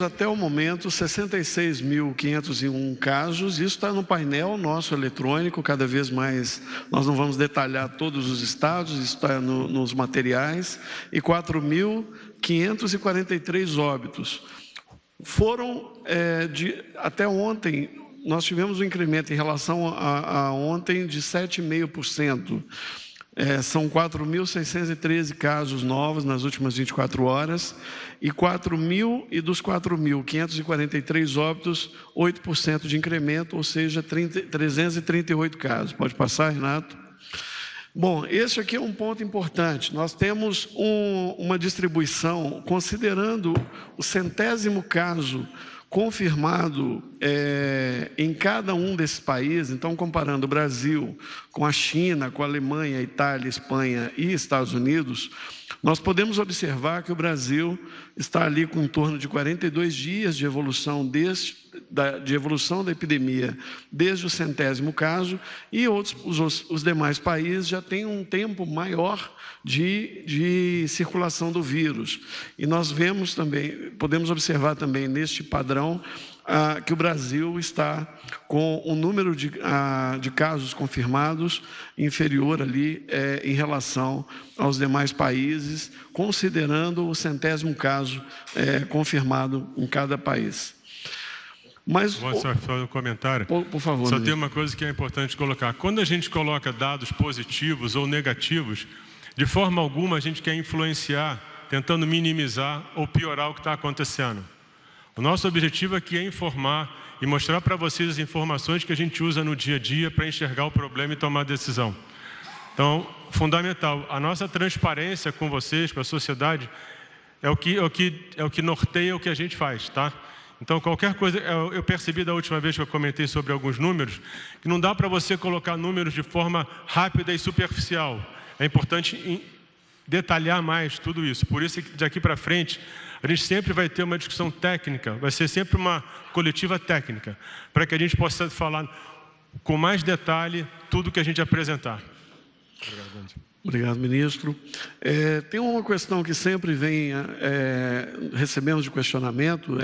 Até o momento, 66.501 casos, isso está no painel nosso eletrônico, cada vez mais, nós não vamos detalhar todos os estados, isso está nos materiais, e 4.543 óbitos. Até ontem, nós tivemos um incremento em relação a ontem de 7,5%. São 4.613 casos novos nas últimas 24 horas e dos 4.543 óbitos, 8% de incremento, ou seja, 338 casos. Pode passar, Renato? Bom, esse aqui é um ponto importante. Nós temos uma distribuição, considerando o 100º caso confirmado em cada um desses países. Então, comparando o Brasil com a China, com a Alemanha, Itália, Espanha e Estados Unidos, nós podemos observar que o Brasil está ali com em torno de 42 dias de evolução da epidemia desde o 100º caso, e os demais países já têm um tempo maior de circulação do vírus. E nós podemos observar também neste padrão que o Brasil está com um número de casos confirmados inferior ali em relação aos demais países, considerando o 100º caso confirmado em cada país. Mas, posso fazer um comentário? Por favor. Só tem uma coisa que é importante colocar. Quando a gente coloca dados positivos ou negativos, de forma alguma a gente quer influenciar, tentando minimizar ou piorar o que está acontecendo. O nosso objetivo aqui é informar e mostrar para vocês as informações que a gente usa no dia a dia para enxergar o problema e tomar decisão. Então, fundamental, a nossa transparência com vocês, com a sociedade, é o que norteia o que a gente faz, tá? Então, qualquer coisa, eu percebi da última vez que eu comentei sobre alguns números, que não dá para você colocar números de forma rápida e superficial. É importante detalhar mais tudo isso. Por isso, que daqui para frente, a gente sempre vai ter uma discussão técnica, vai ser sempre uma coletiva técnica, para que a gente possa falar com mais detalhe tudo que a gente apresentar. Obrigado, ministro. Tem uma questão que sempre recebemos de questionamento,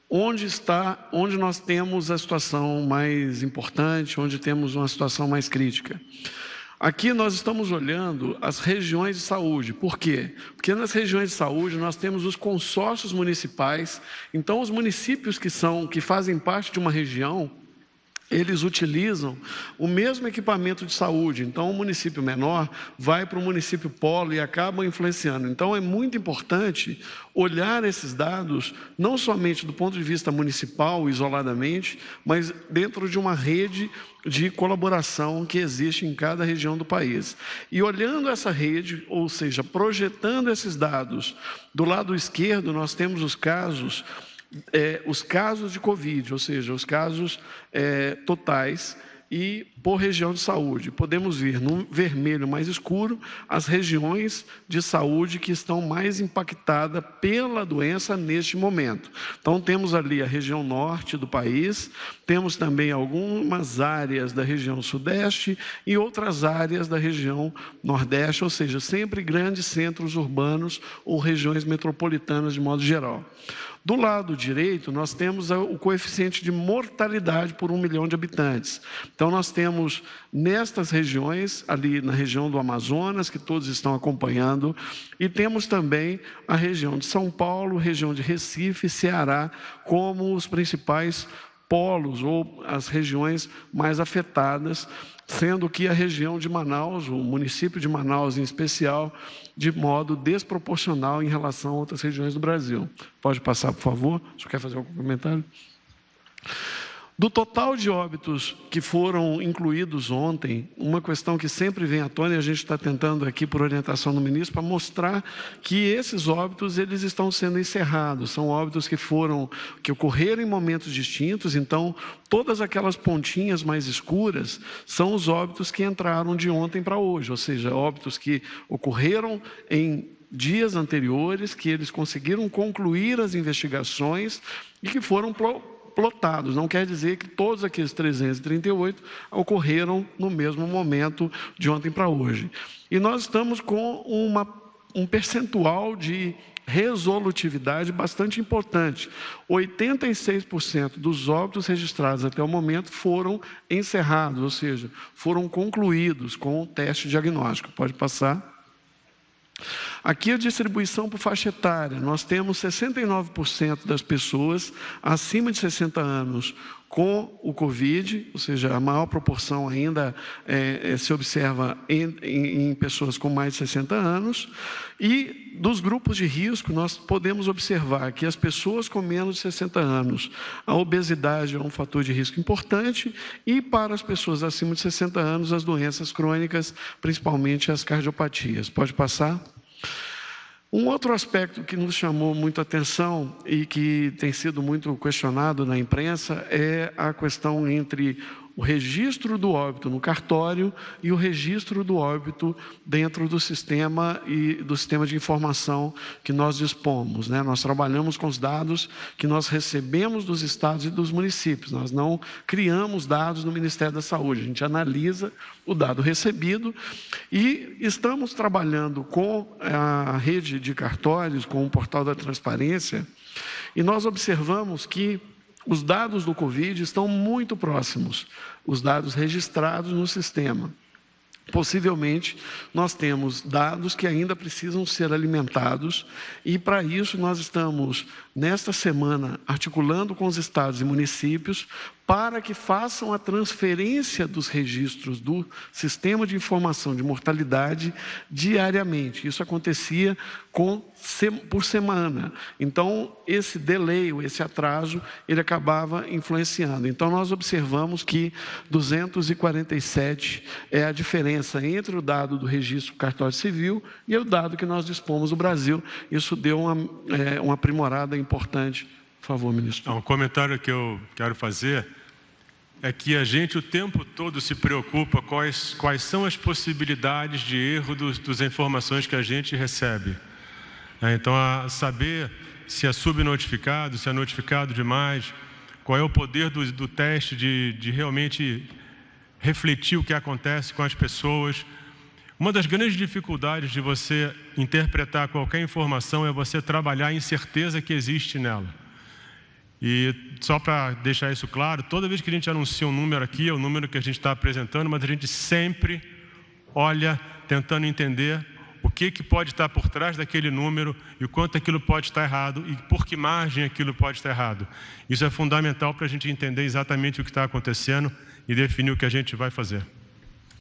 onde nós temos a situação mais importante, onde temos uma situação mais crítica. Aqui nós estamos olhando as regiões de saúde. Por quê? Porque nas regiões de saúde nós temos os consórcios municipais. Então, os municípios que fazem parte de uma região, eles utilizam o mesmo equipamento de saúde. Então, o município menor vai para o município polo e acaba influenciando. Então, é muito importante olhar esses dados, não somente do ponto de vista municipal, isoladamente, mas dentro de uma rede de colaboração que existe em cada região do país. E olhando essa rede, ou seja, projetando esses dados, do lado esquerdo nós temos os casos de Covid, ou seja, os casos totais e por região de saúde. Podemos ver no vermelho mais escuro as regiões de saúde que estão mais impactadas pela doença neste momento. Então, temos ali a região norte do país, temos também algumas áreas da região sudeste e outras áreas da região nordeste, ou seja, sempre grandes centros urbanos ou regiões metropolitanas de modo geral. Do lado direito, nós temos o coeficiente de mortalidade por 1 milhão de habitantes. Então, nós temos nestas regiões, ali na região do Amazonas, que todos estão acompanhando, e temos também a região de São Paulo, região de Recife, Ceará, como os principais polos ou as regiões mais afetadas, sendo que a região de Manaus, o município de Manaus em especial, de modo desproporcional em relação a outras regiões do Brasil. Pode passar, por favor? O senhor quer fazer algum comentário? Do total de óbitos que foram incluídos ontem, uma questão que sempre vem à tona, e a gente está tentando aqui, por orientação do ministro, para mostrar que esses óbitos eles estão sendo encerrados. São óbitos que ocorreram em momentos distintos, então todas aquelas pontinhas mais escuras são os óbitos que entraram de ontem para hoje, ou seja, óbitos que ocorreram em dias anteriores, que eles conseguiram concluir as investigações e que foram plotados. Não quer dizer que todos aqueles 338 ocorreram no mesmo momento de ontem para hoje. E nós estamos com um percentual de resolutividade bastante importante. 86% dos óbitos registrados até o momento foram encerrados, ou seja, foram concluídos com o teste diagnóstico. Pode passar. Aqui a distribuição por faixa etária. Nós temos 69% das pessoas acima de 60 anos com o Covid, ou seja, a maior proporção ainda se observa em pessoas com mais de 60 anos. E dos grupos de risco, nós podemos observar que as pessoas com menos de 60 anos, a obesidade é um fator de risco importante, e para as pessoas acima de 60 anos, as doenças crônicas, principalmente as cardiopatias. Pode passar? Um outro aspecto que nos chamou muito a atenção e que tem sido muito questionado na imprensa é a questão entre o registro do óbito no cartório e o registro do óbito dentro do sistema e do sistema de informação que nós dispomos, né? Nós trabalhamos com os dados que nós recebemos dos estados e dos municípios. Nós não criamos dados no Ministério da Saúde. A gente analisa o dado recebido e estamos trabalhando com a rede de cartórios, com o portal da transparência, e nós observamos que os dados do Covid estão muito próximos, os dados registrados no sistema. Possivelmente, nós temos dados que ainda precisam ser alimentados, e para isso nós estamos, nesta semana, articulando com os estados e municípios para que façam a transferência dos registros do Sistema de Informação de Mortalidade diariamente. Isso acontecia por semana. Então, esse delay, esse atraso, ele acabava influenciando. Então, nós observamos que 247 é a diferença entre o dado do registro cartório civil e o dado que nós dispomos no Brasil. Isso deu uma aprimorada importante. Por favor, ministro. Um comentário que eu quero fazer é que a gente o tempo todo se preocupa quais são as possibilidades de erro das informações que a gente recebe. Então, saber se é subnotificado, se é notificado demais, qual é o poder do teste de realmente refletir o que acontece com as pessoas. Uma das grandes dificuldades de você interpretar qualquer informação é você trabalhar a incerteza que existe nela. E só para deixar isso claro, toda vez que a gente anuncia um número aqui, é o número que a gente está apresentando, mas a gente sempre olha tentando entender o que pode estar por trás daquele número e o quanto aquilo pode estar errado e por que margem aquilo pode estar errado. Isso é fundamental para a gente entender exatamente o que está acontecendo e definir o que a gente vai fazer.